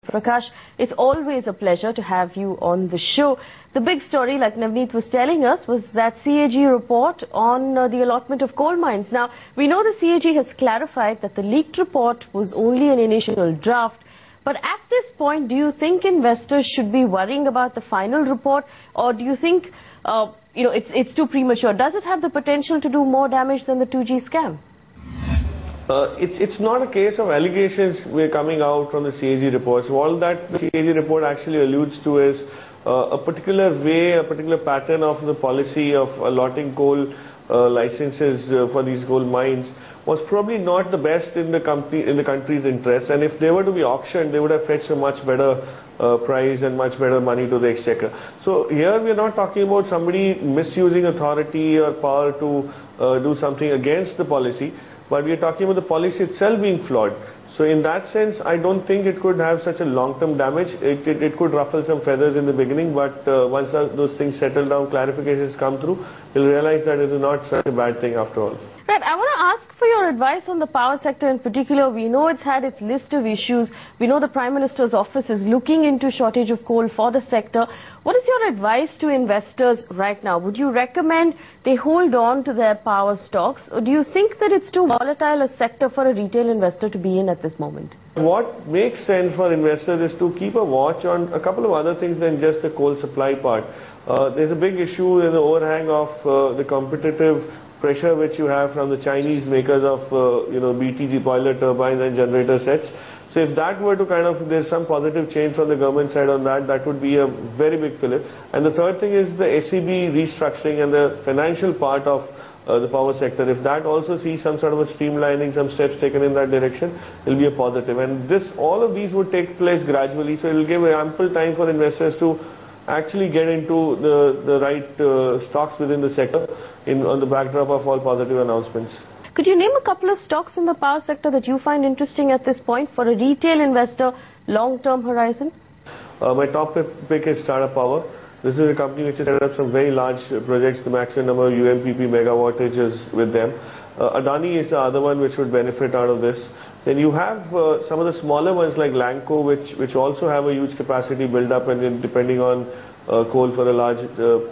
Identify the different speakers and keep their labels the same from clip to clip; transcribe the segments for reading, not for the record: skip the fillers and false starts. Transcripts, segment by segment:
Speaker 1: Prakash, it's always a pleasure to have you on the show. The big story, like Navneet was telling us, was that CAG report on the allotment of coal mines. Now, we know the CAG has clarified that the leaked report was only an initial draft. But at this point, do you think investors should be worrying about the final report, or do you think it's too premature? Does it have the potential to do more damage than the 2G scam?
Speaker 2: It's not a case of allegations we're coming out from the CAG reports. All that the CAG report actually alludes to is a particular way, a particular pattern of the policy of allotting coal licenses for these coal mines was probably not the best in the country's interest. And if they were to be auctioned, they would have fetched a much better price and much better money to the exchequer. So here we are not talking about somebody misusing authority or power to do something against the policy, but we are talking about the policy itself being flawed. So in that sense, I don't think it could have such a long-term damage. It could ruffle some feathers in the beginning, but once those things settle down, clarifications come through, you'll realize that it is not such a bad thing after all.
Speaker 1: Right, I want to ask for your advice on the power sector in particular. We know it's had its list of issues. We know the Prime Minister's office is looking into shortage of coal for the sector. What is your advice to investors right now? Would you recommend they hold on to their power stocks, or do you think that it's too volatile a sector for a retail investor to be in at this moment?
Speaker 2: What makes sense for investors is to keep a watch on a couple of other things than just the coal supply part. There's a big issue in the overhang of the competitive pressure which you have from the Chinese makers of BTG boiler turbines and generator sets. So if that were to there's some positive change from the government side on that, that would be a very big fillip. And the third thing is the SEB restructuring and the financial part of the power sector. If that also sees some sort of a streamlining, some steps taken in that direction, it will be a positive. And all of these would take place gradually, so it will give ample time for investors to actually get into the right stocks within the sector on the backdrop of all positive announcements.
Speaker 1: Could you name a couple of stocks in the power sector that you find interesting at this point for a retail investor, long-term horizon? My
Speaker 2: top pick is Tata Power. This is a company which has set up some very large projects. The maximum number of UMPP megawattage is with them. Adani is the other one which would benefit out of this. Then you have some of the smaller ones like Lanco, which also have a huge capacity build up, and then depending on coal for a large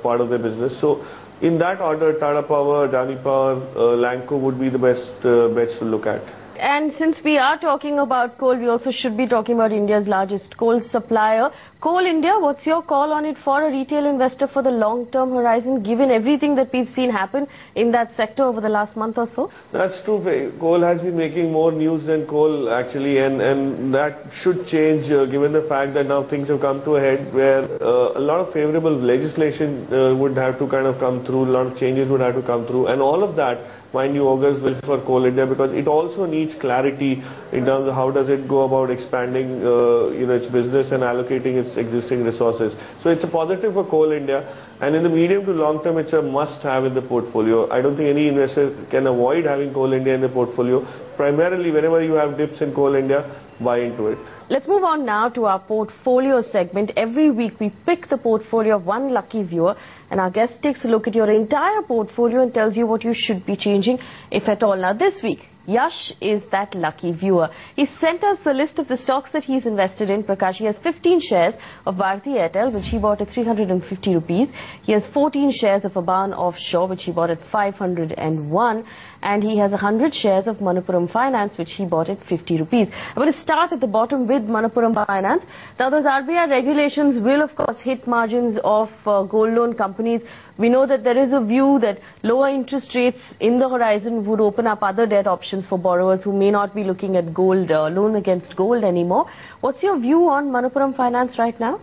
Speaker 2: part of their business. So in that order, Tata Power, Adani Power, Lanco would be the best bets to look at.
Speaker 1: And since we are talking about coal, we also should be talking about India's largest coal supplier. Coal India, what's your call on it for a retail investor for the long-term horizon, given everything that we've seen happen in that sector over the last month or so?
Speaker 2: That's true. Coal has been making more news than coal, actually, and that should change given the fact that now things have come to a head where a lot of favorable legislation would have to come through, a lot of changes would have to come through, and all of that, mind you, augurs well for Coal India, because it also needs clarity in terms of how does it go about expanding its business and allocating its existing resources. So it's a positive for Coal India, and in the medium to long term it's a must have in the portfolio. I don't think any investor can avoid having Coal India in the portfolio. Primarily whenever you have dips in Coal India, buy into it.
Speaker 1: Let's move on now to our portfolio segment. Every week we pick the portfolio of one lucky viewer, and our guest takes a look at your entire portfolio and tells you what you should be changing, if at all. Now this week, Yash is that lucky viewer. He sent us the list of the stocks that he's invested in. Prakash, he has 15 shares of Bharti Airtel, which he bought at 350 rupees. He has 14 shares of Aban Offshore, which he bought at 501. And he has 100 shares of Manappuram Finance, which he bought at 50 rupees. I'm going to start at the bottom with Manappuram Finance. Now, those RBI regulations will, of course, hit margins of gold loan companies. We know that there is a view that lower interest rates in the horizon would open up other debt options for borrowers who may not be looking at gold, loan against gold anymore. What's your view on Manappuram Finance right now?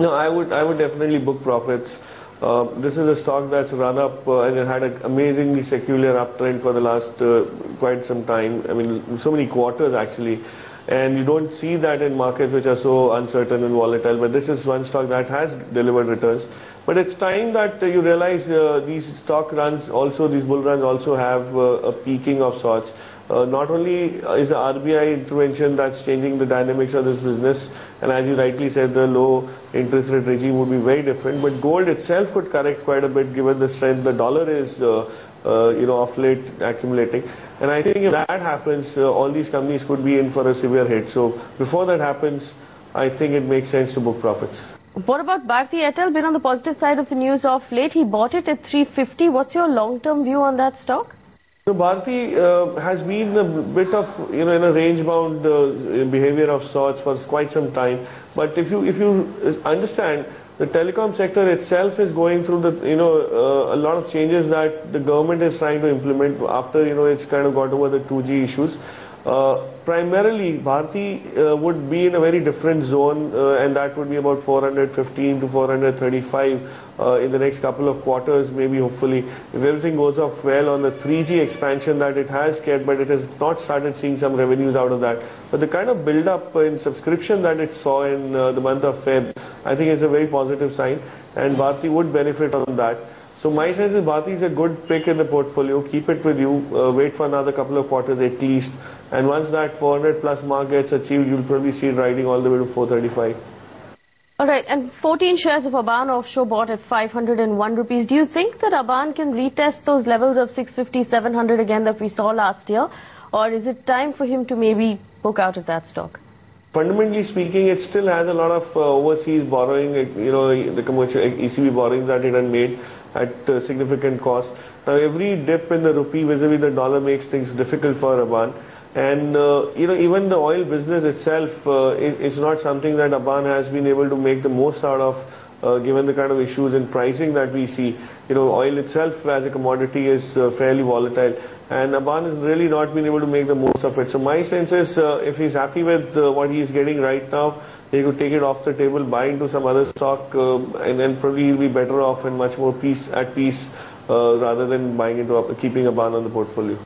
Speaker 2: No, I would definitely book profits. This is a stock that's run up and it had an amazingly secular uptrend for the last quite some time. I mean, so many quarters actually. And you don't see that in markets which are so uncertain and volatile. But this is one stock that has delivered returns. But it's time that you realize these stock runs also, these bull runs also have a peaking of sorts. Not only is the RBI intervention that's changing the dynamics of this business, and as you rightly said, the low interest rate regime would be very different, but gold itself could correct quite a bit given the strength the dollar is off late accumulating. And I think if that happens, all these companies could be in for a severe hit. So before that happens, I think it makes sense to book profits.
Speaker 1: What about Bharti Airtel? Been on the positive side of the news of late. He bought it at 350. What's your long-term view on that stock?
Speaker 2: So Bharti has been a bit of, in a range-bound behavior of sorts for quite some time. But if you understand, the telecom sector itself is going through a lot of changes that the government is trying to implement after, it's kind of got over the 2G issues. Primarily, Bharti would be in a very different zone, and that would be about 415 to 435 in the next couple of quarters, maybe hopefully, if everything goes off well on the 3G expansion that it has kept, but it has not started seeing some revenues out of that. But the kind of build-up in subscription that it saw in the month of Feb, I think is a very positive sign, and Bharti would benefit from that. So my sense is Bharti is a good pick in the portfolio. Keep it with you. Wait for another couple of quarters at least. And once that 400 plus mark gets achieved, you'll probably see it riding all the way to 435.
Speaker 1: All right. And 14 shares of Aban Offshore bought at 501 rupees. Do you think that Aban can retest those levels of 650, 700 again that we saw last year? Or is it time for him to maybe book out of that stock?
Speaker 2: Fundamentally speaking, it still has a lot of overseas borrowing, the commercial ECB borrowings that it had made at significant cost. Now, every dip in the rupee vis-a-vis the dollar makes things difficult for Aban. And, even the oil business itself is not something that Aban has been able to make the most out of, given the kind of issues in pricing that we see. Oil itself as a commodity is fairly volatile, and Aban has really not been able to make the most of it. So my sense is, if he's happy with what he's getting right now, he could take it off the table, buy into some other stock, and then probably he'll be better off and much more at peace rather than buying into keeping Aban on the portfolio.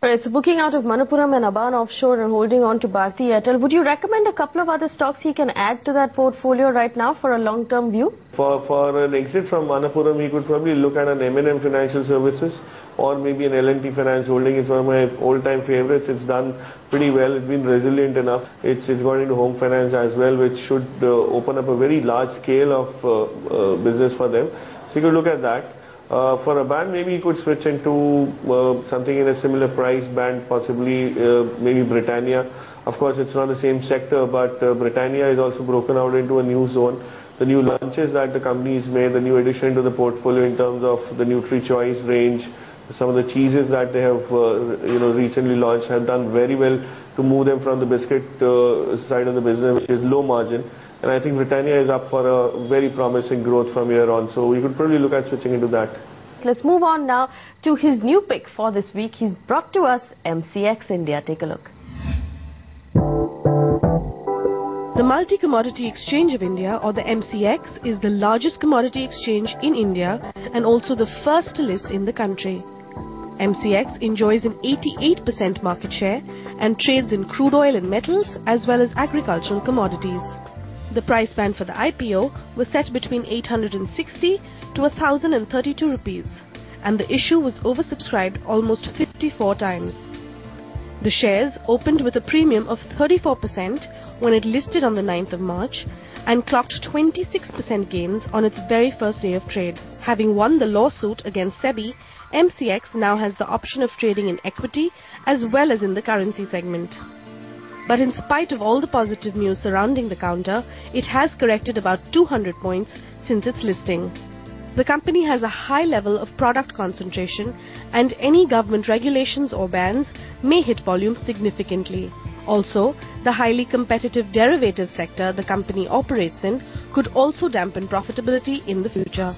Speaker 1: Right, so booking out of Manappuram and Aban Offshore and holding on to Bharti Airtel, would you recommend a couple of other stocks he can add to that portfolio right now for a long-term view?
Speaker 2: For an exit from Manappuram, he could probably look at an M&M Financial Services or maybe an L&T Finance Holding. It's one of my old-time favorites. It's done pretty well. It's been resilient enough. It's gone into home finance as well, which should open up a very large scale of business for them. So you could look at that. For Aban, maybe he could switch into something in a similar price band, possibly maybe Britannia. Of course, it's not the same sector, but Britannia is also broken out into a new zone. The new launches that the company has made, the new addition to the portfolio in terms of the Nutri-Choice range, some of the cheeses that they have recently launched have done very well to move them from the biscuit side of the business, which is low margin. And I think Britannia is up for a very promising growth from here on. So we could probably look at switching into that.
Speaker 1: Let's move on now to his new pick for this week. He's brought to us MCX India. Take a look.
Speaker 3: The Multi-Commodity Exchange of India, or the MCX, is the largest commodity exchange in India and also the first to list in the country. MCX enjoys an 88% market share and trades in crude oil and metals as well as agricultural commodities. The price band for the IPO was set between 860 to 1032 rupees, and the issue was oversubscribed almost 54 times. The shares opened with a premium of 34% when it listed on the 9th of March and clocked 26% gains on its very first day of trade. Having won the lawsuit against SEBI, MCX now has the option of trading in equity as well as in the currency segment. But in spite of all the positive news surrounding the counter, it has corrected about 200 points since its listing. The company has a high level of product concentration, and any government regulations or bans may hit volume significantly. Also, the highly competitive derivative sector the company operates in could also dampen profitability in the future.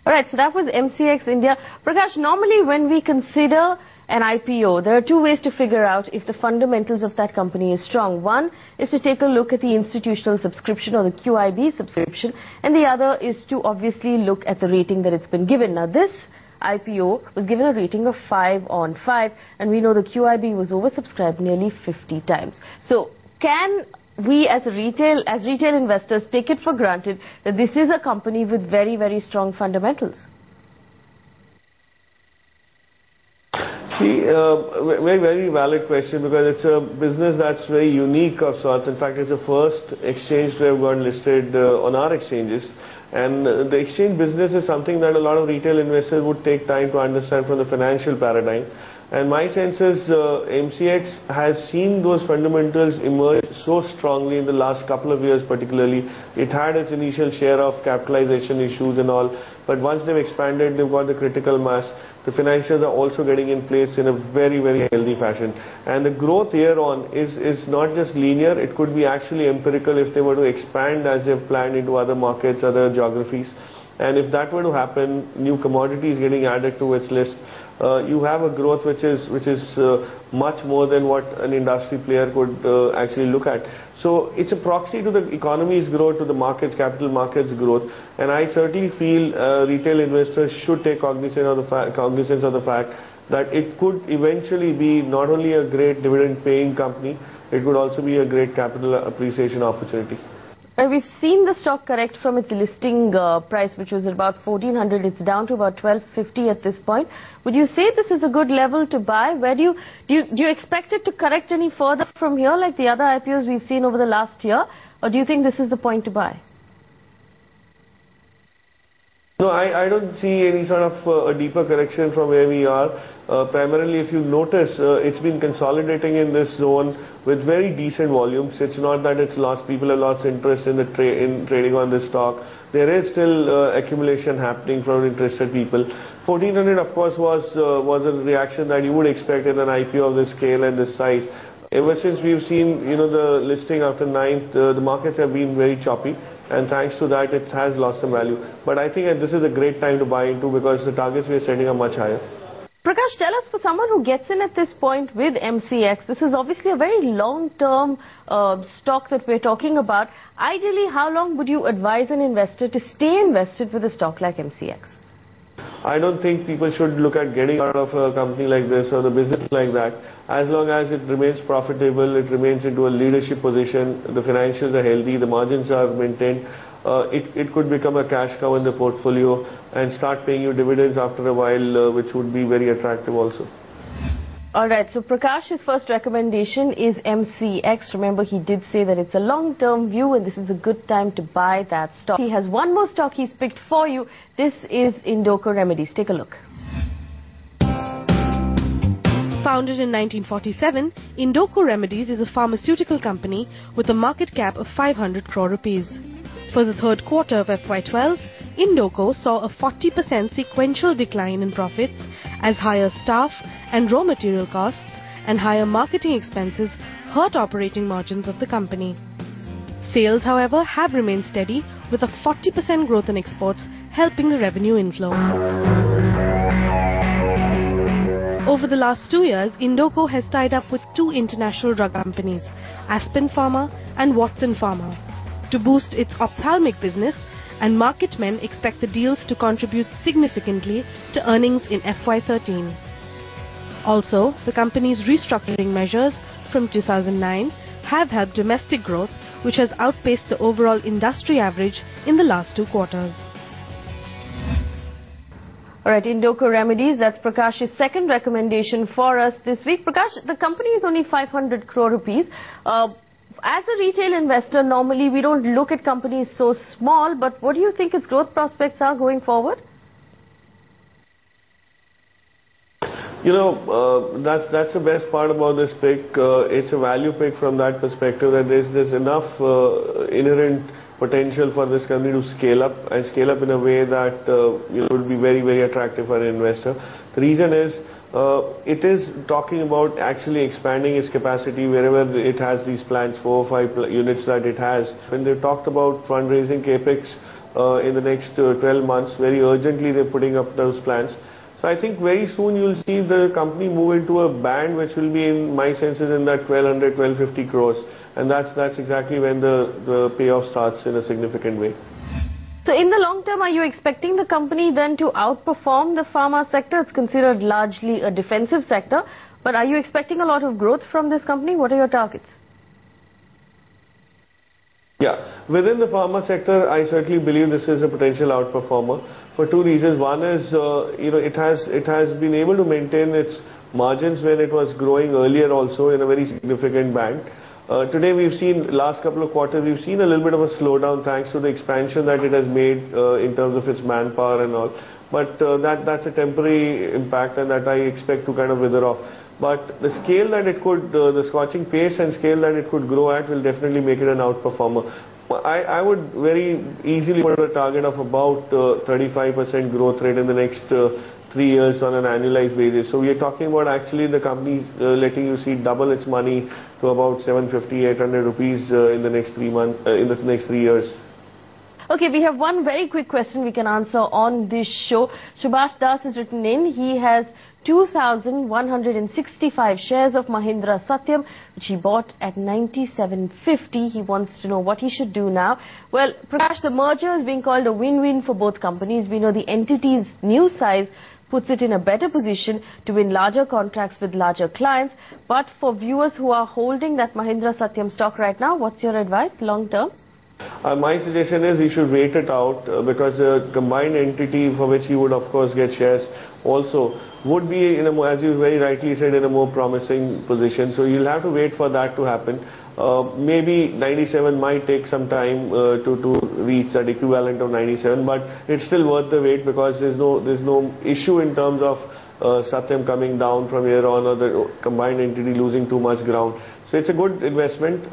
Speaker 1: Alright, so that was MCX India. Prakash, normally when we consider an IPO, there are two ways to figure out if the fundamentals of that company is strong. One is to take a look at the institutional subscription or the QIB subscription, and the other is to obviously look at the rating that it's been given. Now this IPO was given a rating of 5 on 5, and we know the QIB was oversubscribed nearly 50 times. So can we as retail investors take it for granted that this is a company with very, very strong fundamentals?
Speaker 2: See, very, very valid question, because it's a business that's very unique of sorts. In fact, it's the first exchange to have got listed on our exchanges. And the exchange business is something that a lot of retail investors would take time to understand from the financial paradigm. And my sense is MCX has seen those fundamentals emerge so strongly in the last couple of years particularly. It had its initial share of capitalization issues and all, but once they've expanded, they've got the critical mass. The financials are also getting in place in a very, very healthy fashion. And the growth here on is not just linear, it could be actually empirical if they were to expand as they've planned into other markets, other geographies. And if that were to happen, new commodities getting added to its list, you have a growth which is much more than what an industry player could actually look at. So it's a proxy to the economy's growth, to the markets, capital markets growth. And I certainly feel retail investors should take cognizance of the fact that it could eventually be not only a great dividend paying company, it could also be a great capital appreciation opportunity.
Speaker 1: We've seen the stock correct from its listing price, which was about 1400. It's down to about 1250 at this point. Would you say this is a good level to buy? Where do you expect it to correct any further from here, like the other IPOs we've seen over the last year, or do you think this is the point to buy?
Speaker 2: No, I don't see any sort of a deeper correction from where we are. Primarily, if you notice, it's been consolidating in this zone with very decent volumes. It's not that it's lost, people have lost interest in in trading on this stock. There is still accumulation happening from interested people. 1400, of course, was a reaction that you would expect in an IPO of this scale and this size. Ever since we've seen, the listing after 9th, the markets have been very choppy, and thanks to that, it has lost some value. But I think this is a great time to buy into because the targets we are setting are much higher.
Speaker 1: Prakash, tell us, for someone who gets in at this point with MCX, this is obviously a very long-term stock that we're talking about. Ideally, how long would you advise an investor to stay invested with a stock like MCX?
Speaker 2: I don't think people should look at getting out of a company like this or the business like that. As long as it remains profitable, it remains into a leadership position, the financials are healthy, the margins are maintained, it could become a cash cow in the portfolio and start paying you dividends after a while, which would be very attractive also.
Speaker 1: Alright, so Prakash's first recommendation is MCX. Remember, he did say that it's a long-term view and this is a good time to buy that stock. He has one more stock he's picked for you. This is Indoco Remedies. Take a look.
Speaker 3: Founded in 1947, Indoco Remedies is a pharmaceutical company with a market cap of 500 crore rupees. For the third quarter of FY12, Indoco saw a 40% sequential decline in profits as higher staff and raw material costs and higher marketing expenses hurt operating margins of the company. Sales, however, have remained steady with a 40% growth in exports helping the revenue inflow. Over the last 2 years, Indoco has tied up with 2 international drug companies, Aspen Pharma and Watson Pharma, to boost its ophthalmic business, and market men expect the deals to contribute significantly to earnings in FY13. Also, the company's restructuring measures from 2009 have helped domestic growth, which has outpaced the overall industry average in the last 2 quarters.
Speaker 1: Alright, Indoco Remedies, that's Prakash's second recommendation for us this week. Prakash, the company is only 500 crore rupees. As a retail investor, normally we don't look at companies so small, but what do you think its growth prospects are going forward?
Speaker 2: That's the best part about this pick. It's a value pick from that perspective that there's enough inherent potential for this company to scale up and scale up in a way that would be very, very attractive for an investor. The reason is it is talking about actually expanding its capacity wherever it has these plans, 4 or 5 units that it has. When they talked about fundraising capex in the next 12 months, very urgently they're putting up those plans. So I think very soon you'll see the company move into a band which will be, in my senses, in that 1200, 1250 crores. And that's exactly when the payoff starts in a significant way.
Speaker 1: So in the long term, are you expecting the company then to outperform the pharma sector? It's considered largely a defensive sector. But are you expecting a lot of growth from this company? What are your targets?
Speaker 2: Yeah, within the pharma sector, I certainly believe this is a potential outperformer for 2 reasons. One is, it has been able to maintain its margins when it was growing earlier also in a very significant band. Today we've seen, last couple of quarters, we've seen a little bit of a slowdown thanks to the expansion that it has made in terms of its manpower and all. But that's a temporary impact, and that I expect to kind of wither off. But the scale that it could, the scorching pace and scale that it could grow at will definitely make it an outperformer. I would very easily put a target of about 35% growth rate in the next 3 years on an annualized basis. So we are talking about actually the company letting you see double its money to about 750-800 rupees in the next 3 months, in the next 3 years.
Speaker 1: Okay, we have one very quick question we can answer on this show. Subhash Das has written in. He has 2,165 shares of Mahindra Satyam, which he bought at 97.50. He wants to know what he should do now. Well, Prakash, the merger is being called a win-win for both companies. We know the entity's new size puts it in a better position to win larger contracts with larger clients. But for viewers who are holding that Mahindra Satyam stock right now, what's your advice long term?
Speaker 2: My suggestion is you should wait it out because the combined entity for which you would of course get shares also would be in a more, as you very rightly said, in a more promising position. So you'll have to wait for that to happen. Maybe 97 might take some time to reach that equivalent of 97, but it's still worth the wait because there's no issue in terms of Satyam coming down from here on or the combined entity losing too much ground. So it's a good investment.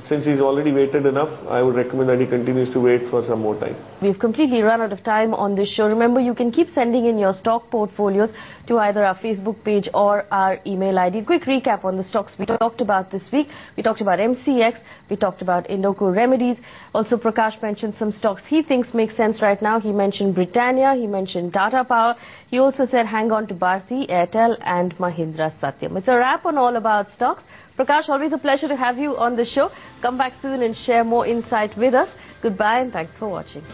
Speaker 2: Since he's already waited enough, I would recommend that he continues to wait for some more time.
Speaker 1: We've completely run out of time on this show. Remember, you can keep sending in your stock portfolios to either our Facebook page or our email ID. Quick recap on the stocks we talked about this week. We talked about MCX, we talked about Indoco Remedies. Also, Prakash mentioned some stocks he thinks make sense right now. He mentioned Britannia, he mentioned Tata Power. He also said hang on to Bharti, Airtel and Mahindra Satyam. It's a wrap on All About Stocks. Prakash, always a pleasure to have you on the show. Come back soon and share more insight with us. Goodbye and thanks for watching.